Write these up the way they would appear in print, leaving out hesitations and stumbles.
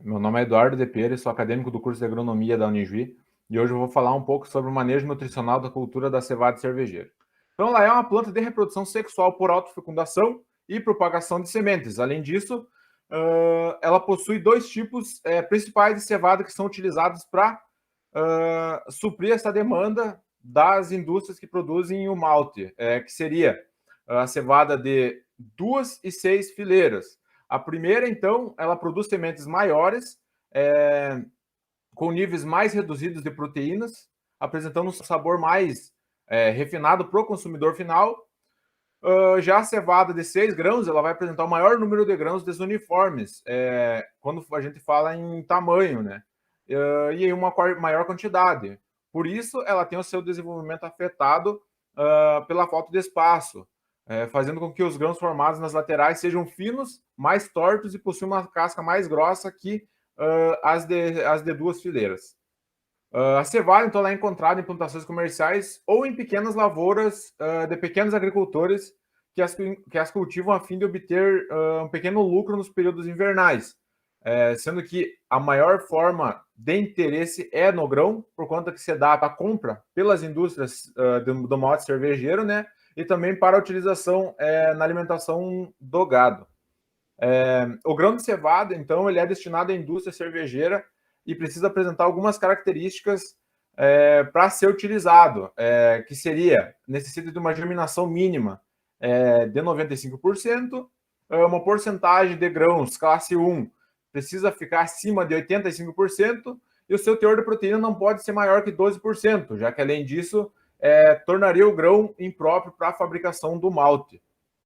Meu nome é Eduardo De Pere, sou acadêmico do curso de agronomia da Unijuí e hoje eu vou falar um pouco sobre o manejo nutricional da cultura da cevada cervejeira. Então, ela é uma planta de reprodução sexual por autofecundação e propagação de sementes. Além disso, ela possui dois tipos principais de cevada que são utilizados para suprir essa demanda das indústrias que produzem o malte, que seria a cevada de 2 e 6 fileiras. A primeira, então, ela produz sementes maiores, com níveis mais reduzidos de proteínas, apresentando um sabor mais refinado para o consumidor final. Já a cevada de 6 grãos, ela vai apresentar o maior número de grãos desuniformes, quando a gente fala em tamanho, né? E em uma maior quantidade. Por isso, ela tem o seu desenvolvimento afetado pela falta de espaço, fazendo com que os grãos formados nas laterais sejam finos, mais tortos e possuam uma casca mais grossa que as de duas fileiras. A cevada, então, ela é encontrada em plantações comerciais ou em pequenas lavouras de pequenos agricultores que as cultivam a fim de obter um pequeno lucro nos períodos invernais, sendo que a maior forma de interesse é no grão, por conta que se dá a compra pelas indústrias do malte cervejeiro, né? E também para a utilização na alimentação do gado. O grão de cevada, então, ele é destinado à indústria cervejeira e precisa apresentar algumas características para ser utilizado, que seria, necessita de uma germinação mínima de 95%, uma porcentagem de grãos classe 1 precisa ficar acima de 85%, e o seu teor de proteína não pode ser maior que 12%, já que, além disso, tornaria o grão impróprio para a fabricação do malte.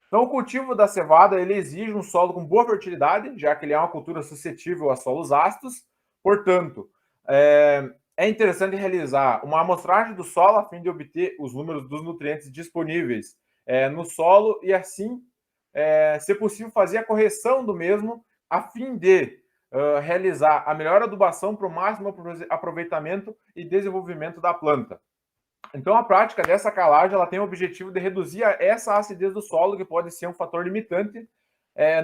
Então, o cultivo da cevada ele exige um solo com boa fertilidade, já que ele é uma cultura suscetível a solos ácidos. Portanto, é interessante realizar uma amostragem do solo a fim de obter os números dos nutrientes disponíveis no solo e, assim, se possível, fazer a correção do mesmo a fim de realizar a melhor adubação para o máximo aproveitamento e desenvolvimento da planta. Então, a prática dessa calagem ela tem o objetivo de reduzir essa acidez do solo, que pode ser um fator limitante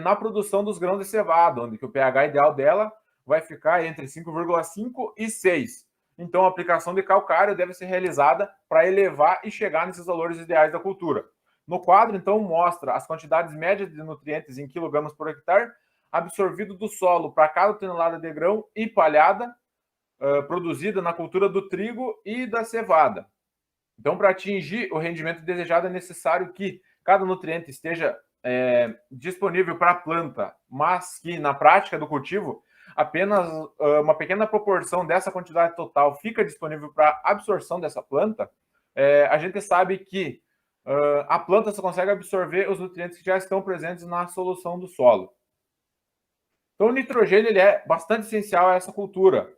na produção dos grãos de cevada, onde que o pH ideal dela vai ficar entre 5,5 e 6. Então, a aplicação de calcário deve ser realizada para elevar e chegar nesses valores ideais da cultura. No quadro, então, mostra as quantidades médias de nutrientes em quilogramas por hectare absorvido do solo para cada tonelada de grão e palhada produzida na cultura do trigo e da cevada. Então, para atingir o rendimento desejado, é necessário que cada nutriente esteja disponível para a planta, mas que na prática do cultivo, apenas uma pequena proporção dessa quantidade total fica disponível para absorção dessa planta. A gente sabe que a planta só consegue absorver os nutrientes que já estão presentes na solução do solo. Então, o nitrogênio ele é bastante essencial a essa cultura.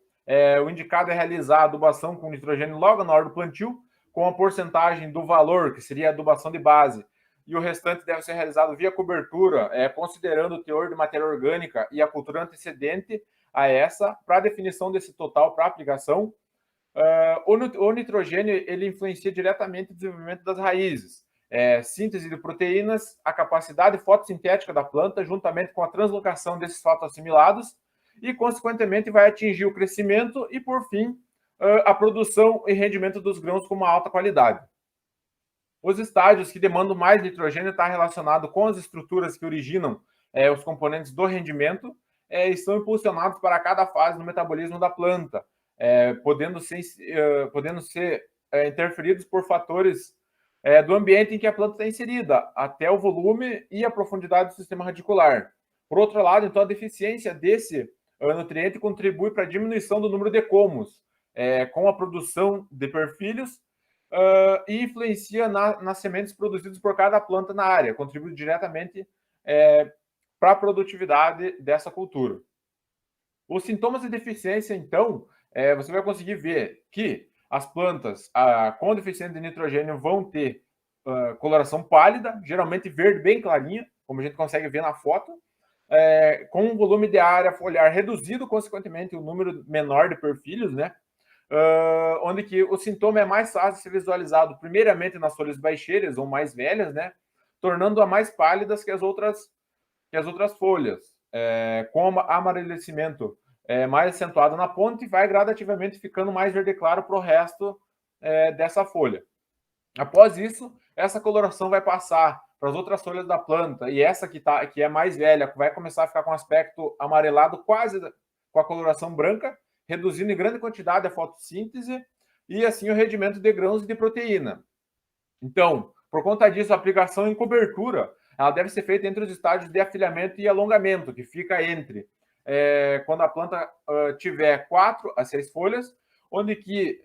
O indicado é realizar a adubação com nitrogênio logo na hora do plantio, com a porcentagem do valor, que seria a adubação de base, e o restante deve ser realizado via cobertura, considerando o teor de matéria orgânica e a cultura antecedente a essa, para a definição desse total para aplicação. O nitrogênio ele influencia diretamente o desenvolvimento das raízes, síntese de proteínas, a capacidade fotossintética da planta, juntamente com a translocação desses fotoassimilados, e, consequentemente, vai atingir o crescimento e, por fim, a produção e rendimento dos grãos com uma alta qualidade. Os estágios que demandam mais nitrogênio estão relacionados com as estruturas que originam os componentes do rendimento e são impulsionados para cada fase no metabolismo da planta, podendo ser interferidos por fatores do ambiente em que a planta está inserida, até o volume e a profundidade do sistema radicular. Por outro lado, então, a deficiência desse nutriente contribui para a diminuição do número de comos, com a produção de perfilhos, e influencia nas sementes produzidas por cada planta na área, contribui diretamente para a produtividade dessa cultura. Os sintomas de deficiência, então, você vai conseguir ver que as plantas com deficiência de nitrogênio vão ter coloração pálida, geralmente verde bem clarinha, como a gente consegue ver na foto, com um volume de área foliar reduzido, consequentemente, um número menor de perfilhos, né? Onde que o sintoma é mais fácil de ser visualizado primeiramente nas folhas baixeiras ou mais velhas, né? Tornando-a mais pálidas que as outras folhas, com amarelecimento mais acentuada na ponta e vai gradativamente ficando mais verde claro para o resto dessa folha. Após isso, essa coloração vai passar para as outras folhas da planta, e essa que é mais velha vai começar a ficar com aspecto amarelado, quase com a coloração branca, reduzindo em grande quantidade a fotossíntese e assim o rendimento de grãos e de proteína. Então, por conta disso, a aplicação em cobertura ela deve ser feita entre os estágios de afilhamento e alongamento, que fica entre quando a planta tiver 4 a 6 folhas, onde que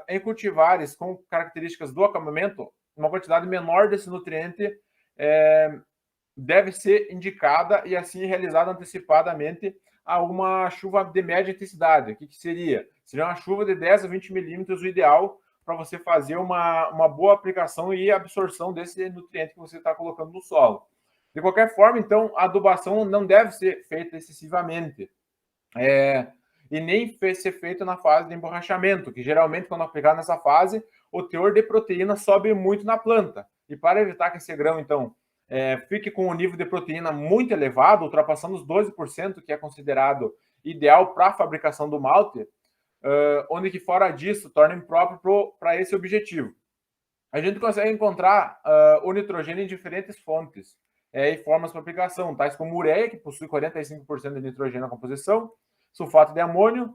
em cultivares com características do acamamento, uma quantidade menor desse nutriente deve ser indicada e assim realizada antecipadamente a uma chuva de média intensidade. O que seria? Seria uma chuva de 10 a 20 milímetros o ideal para você fazer uma boa aplicação e absorção desse nutriente que você está colocando no solo. De qualquer forma, então, a adubação não deve ser feita excessivamente. E nem ser feita na fase de emborrachamento, que geralmente, quando aplicar nessa fase, o teor de proteína sobe muito na planta. E para evitar que esse grão, então, fique com um nível de proteína muito elevado, ultrapassando os 12%, que é considerado ideal para a fabricação do malte, onde que fora disso torna impróprio para esse objetivo. A gente consegue encontrar o nitrogênio em diferentes fontes e formas para aplicação, tais como ureia, que possui 45% de nitrogênio na composição, sulfato de amônio,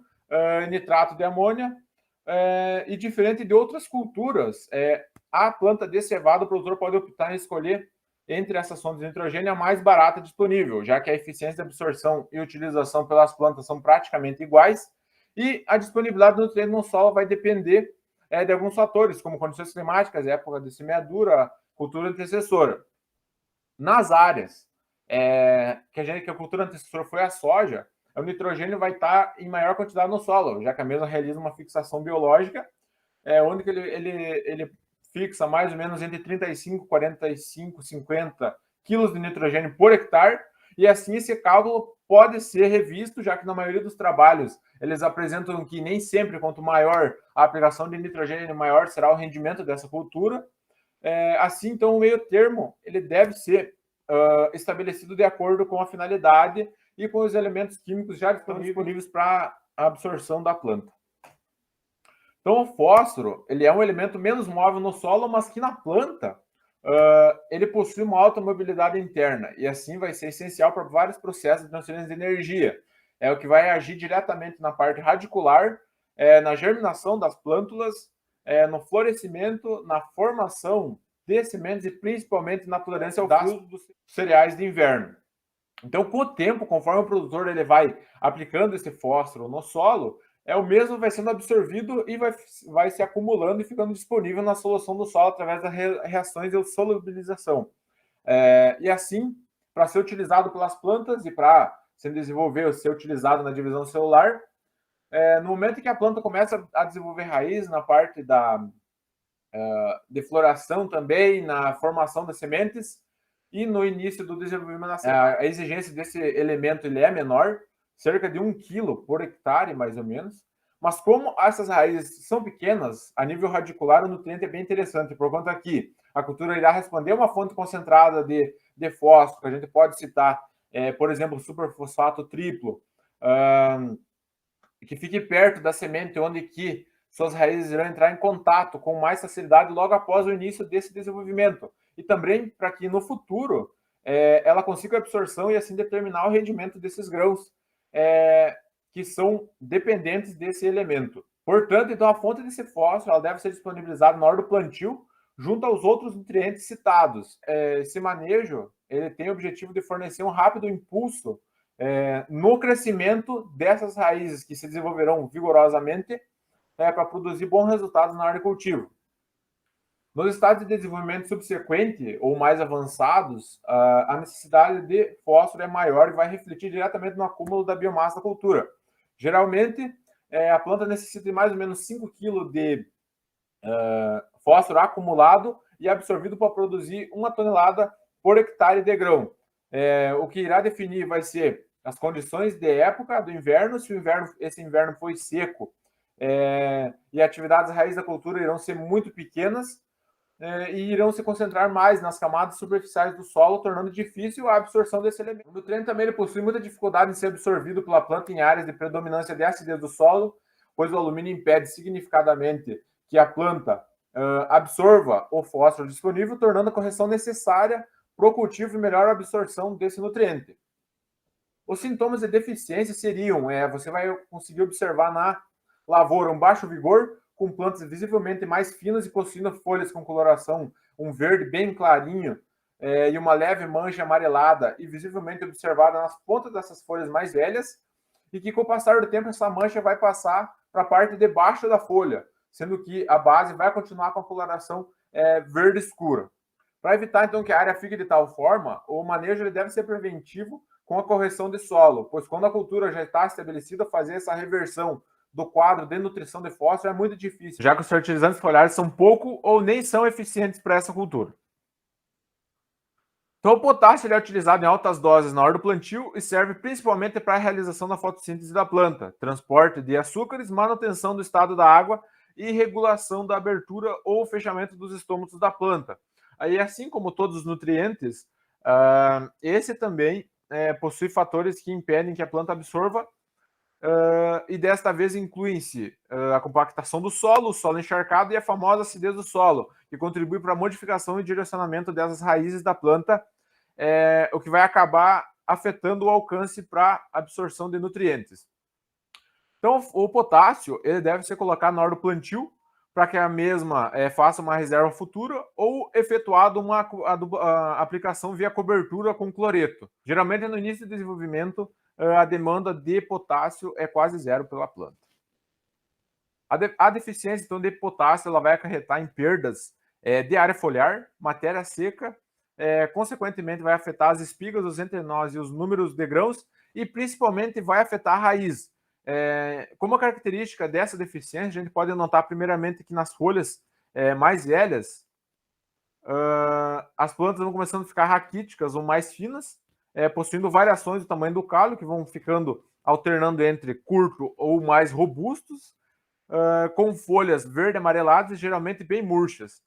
nitrato de amônia, e diferente de outras culturas, a planta de cevada, o produtor pode optar em escolher entre essas fontes de nitrogênio a mais barata disponível, já que a eficiência de absorção e utilização pelas plantas são praticamente iguais, e a disponibilidade do nutriente no solo vai depender de alguns fatores, como condições climáticas, época de semeadura, cultura antecessora. Nas áreas que a cultura antecessora foi a soja, o nitrogênio vai estar em maior quantidade no solo, já que a mesma realiza uma fixação biológica, onde que ele fixa mais ou menos entre 35, 45, 50 quilos de nitrogênio por hectare, e assim esse cálculo pode ser revisto, já que na maioria dos trabalhos eles apresentam que nem sempre, quanto maior a aplicação de nitrogênio, maior será o rendimento dessa cultura. Assim, então, o meio termo ele deve ser estabelecido de acordo com a finalidade e com os elementos químicos já disponíveis para a absorção da planta. Então, o fósforo ele é um elemento menos móvel no solo, mas que na planta ele possui uma alta mobilidade interna e assim vai ser essencial para vários processos de transferência de energia. É o que vai agir diretamente na parte radicular, na germinação das plântulas, no florescimento, na formação de sementes e principalmente na tolerância ao frio dos cereais de inverno. Então, com o tempo, conforme o produtor ele vai aplicando esse fósforo no solo, o mesmo vai sendo absorvido e vai se acumulando e ficando disponível na solução do solo através das reações de solubilização. E assim, para ser utilizado pelas plantas e para se desenvolver, ser utilizado na divisão celular, no momento que a planta começa a desenvolver raiz na parte de floração também, na formação das sementes e no início do desenvolvimento da semente. A exigência desse elemento ele é menor, cerca de 1 kg por hectare, mais ou menos. Mas como essas raízes são pequenas, a nível radicular o nutriente é bem interessante, por conta que a cultura irá responder uma fonte concentrada de fósforo, que a gente pode citar, por exemplo, superfosfato triplo, que fique perto da semente, onde que suas raízes irão entrar em contato com mais facilidade logo após o início desse desenvolvimento. E também para que no futuro ela consiga a absorção e assim determinar o rendimento desses grãos que são dependentes desse elemento. Portanto, então, a fonte desse fósforo ela deve ser disponibilizada na hora do plantio, junto aos outros nutrientes citados. Esse manejo ele tem o objetivo de fornecer um rápido impulso no crescimento dessas raízes que se desenvolverão vigorosamente para produzir bons resultados na área de cultivo. Nos estádios de desenvolvimento subsequente ou mais avançados, a necessidade de fósforo é maior e vai refletir diretamente no acúmulo da biomassa da cultura. Geralmente, a planta necessita de mais ou menos 5 kg de fósforo acumulado e absorvido para produzir 1 tonelada por hectare de grão. O que irá definir vai ser as condições de época do inverno, se esse inverno foi seco e atividades raízes da cultura irão ser muito pequenas, e irão se concentrar mais nas camadas superficiais do solo, tornando difícil a absorção desse elemento. O nutriente também ele possui muita dificuldade em ser absorvido pela planta em áreas de predominância de acidez do solo, pois o alumínio impede significativamente que a planta absorva o fósforo disponível, tornando a correção necessária para o cultivo e melhor absorção desse nutriente. Os sintomas de deficiência seriam, você vai conseguir observar na lavoura um baixo vigor, com plantas visivelmente mais finas e possuindo folhas com coloração, um verde bem clarinho e uma leve mancha amarelada e visivelmente observada nas pontas dessas folhas mais velhas, e que com o passar do tempo essa mancha vai passar para a parte de baixo da folha, sendo que a base vai continuar com a coloração verde escura. Para evitar então que a área fique de tal forma, o manejo ele deve ser preventivo com a correção de solo, pois quando a cultura já está estabelecida, fazer essa reversão do quadro de nutrição de fósforo é muito difícil, já que os fertilizantes foliares são pouco ou nem são eficientes para essa cultura. Então, o potássio ele é utilizado em altas doses na hora do plantio e serve principalmente para a realização da fotossíntese da planta, transporte de açúcares, manutenção do estado da água e regulação da abertura ou fechamento dos estômatos da planta. Aí, assim como todos os nutrientes, esse também possui fatores que impedem que a planta absorva, e desta vez incluem-se a compactação do solo, o solo encharcado e a famosa acidez do solo, que contribui para a modificação e direcionamento dessas raízes da planta, o que vai acabar afetando o alcance para absorção de nutrientes. Então, o potássio ele deve ser colocado na hora do plantio, para que a mesma faça uma reserva futura ou efetuado uma aplicação via cobertura com cloreto. Geralmente, no início do desenvolvimento, a demanda de potássio é quase zero pela planta. A deficiência então, de potássio ela vai acarretar em perdas de área foliar, matéria seca, consequentemente vai afetar as espigas, os entrenós e os números de grãos e principalmente vai afetar a raiz. Como característica dessa deficiência, a gente pode notar primeiramente que nas folhas mais velhas, as plantas vão começando a ficar raquíticas ou mais finas, possuindo variações do tamanho do calo, que vão ficando alternando entre curto ou mais robustos, com folhas verde amareladas e geralmente bem murchas.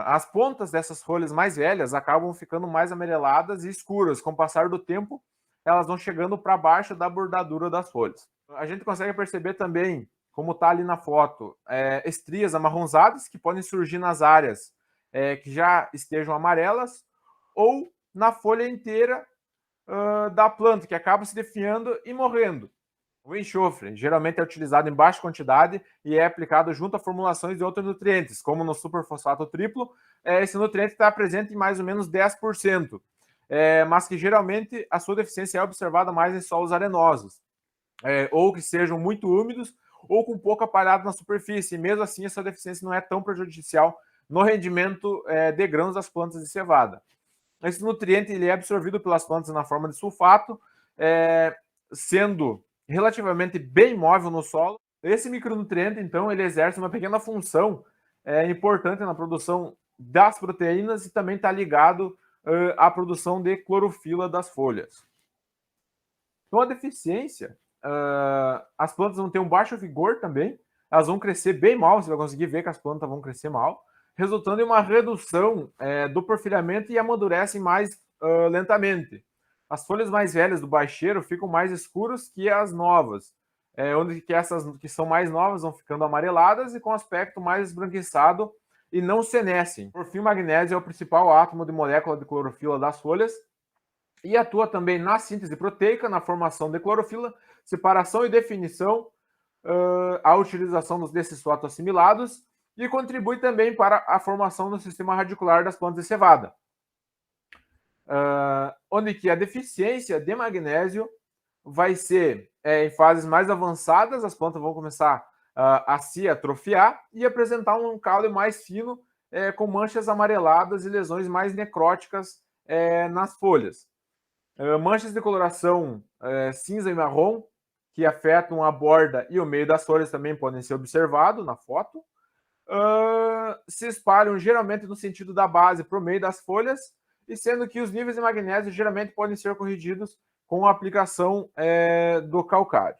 As pontas dessas folhas mais velhas acabam ficando mais amareladas e escuras. Com o passar do tempo, elas vão chegando para baixo da bordadura das folhas. A gente consegue perceber também, como está ali na foto, estrias amarronzadas que podem surgir nas áreas que já estejam amarelas ou na folha inteira da planta, que acaba se definhando e morrendo. O enxofre geralmente é utilizado em baixa quantidade e é aplicado junto a formulações de outros nutrientes, como no superfosfato triplo. Esse nutriente está presente em mais ou menos 10%, mas que geralmente a sua deficiência é observada mais em solos arenosos, ou que sejam muito úmidos ou com pouca palhada na superfície. E mesmo assim, essa deficiência não é tão prejudicial no rendimento de grãos das plantas de cevada. Esse nutriente ele é absorvido pelas plantas na forma de sulfato, sendo relativamente bem móvel no solo. Esse micronutriente, então, ele exerce uma pequena função importante na produção das proteínas e também está ligado à produção de clorofila das folhas. Então, a deficiência, as plantas vão ter um baixo vigor também, elas vão crescer bem mal, você vai conseguir ver que as plantas vão crescer mal, resultando em uma redução do porfilhamento e amadurecem mais lentamente. As folhas mais velhas do baixeiro ficam mais escuras que as novas, onde que essas que são mais novas vão ficando amareladas e com aspecto mais esbranquiçado e não senescem. Por fim, o magnésio é o principal átomo de molécula de clorofila das folhas e atua também na síntese proteica, na formação de clorofila, separação e definição, a utilização desses fotoassimilados e contribui também para a formação do sistema radicular das plantas de cevada. Onde que a deficiência de magnésio vai ser em fases mais avançadas, as plantas vão começar a se atrofiar e apresentar um caule mais fino, com manchas amareladas e lesões mais necróticas nas folhas. Manchas de coloração cinza e marrom, que afetam a borda e o meio das folhas também podem ser observados na foto. Se espalham geralmente no sentido da base para o meio das folhas, e sendo que os níveis de magnésio geralmente podem ser corrigidos com a aplicação do calcário.